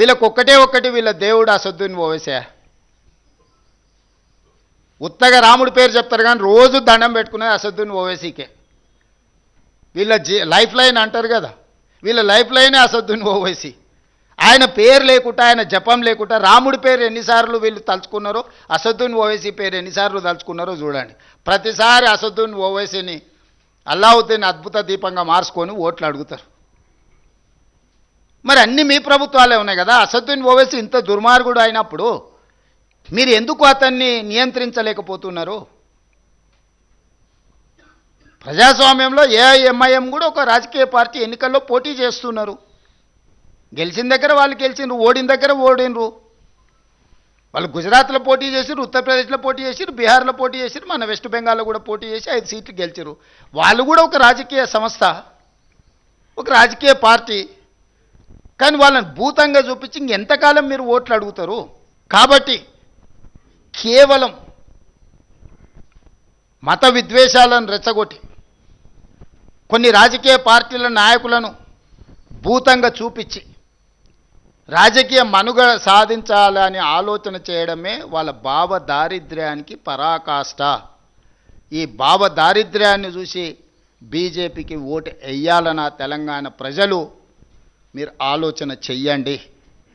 వీళ్ళకి ఒక్కటి వీళ్ళ దేవుడు అసదుద్దీన్ ఓవైసీ. ఉత్తగా రాముడి పేరు చెప్తారు కానీ రోజు దండం పెట్టుకునేది అసదుద్దీన్ ఓవైసీకే. వీళ్ళ లైఫ్ లైన్ అంటారు కదా, వీళ్ళ లైఫ్ లైనే అసదుద్దీన్ ఓవైసీ. ఆయన పేరు లేకుండా, ఆయన జపం లేకుండా రాముడి పేరు ఎన్నిసార్లు వీళ్ళు తలుచుకున్నారో, అసదుద్దీన్ ఓవైసీ పేరు ఎన్నిసార్లు తలుచుకున్నారో చూడండి. ప్రతిసారి అసదుద్దీన్ ఓవైసీని అల్లావుద్దీన్ అద్భుత దీపంగా మార్చుకొని ఓట్లు అడుగుతారు. మరి అన్నీ మీ ప్రభుత్వాలే ఉన్నాయి కదా. అసదుద్దీన్ ఓవైసీ ఇంత దుర్మార్గుడు అయినప్పుడు మీరు ఎందుకు అతన్ని నియంత్రించలేకపోతున్నారు? ప్రజాస్వామ్యంలో ఏఐఎంఐఎం కూడా ఒక రాజకీయ పార్టీ ఎన్నికల్లో పోటీ చేస్తున్నారు. గెలిచిన దగ్గర వాళ్ళు గెలిచినారు, ఓడిన దగ్గర ఓడినరు. వాళ్ళు గుజరాత్లో పోటీ చేసిరు, ఉత్తరప్రదేశ్లో పోటీ చేసిరు, బీహార్లో పోటీ చేసిరు, మన వెస్ట్ బెంగాల్లో కూడా పోటీ చేసి 5 సీట్లు గెలిచారు. వాళ్ళు కూడా ఒక రాజకీయ సంస్థ, ఒక రాజకీయ పార్టీ. కానీ వాళ్ళని భూతంగా చూపించి ఇంకెంతకాలం మీరు ఓట్లు అడుగుతారు? కాబట్టి కేవలం మత విద్వేషాలను రెచ్చగొట్టి కొన్ని రాజకీయ పార్టీల నాయకులను భూతంగా చూపించి రాజకీయ మనుగడ సాధించాలని ఆలోచన చేయడమే వాళ్ళ భావ దారిద్ర్యానికి పరాకాష్ట. ఈ భావ దారిద్ర్యాన్ని చూసి బీజేపీకి ఓటు వేయాలన్న తెలంగాణ ప్రజలు మీరు ఆలోచన చెయ్యండి.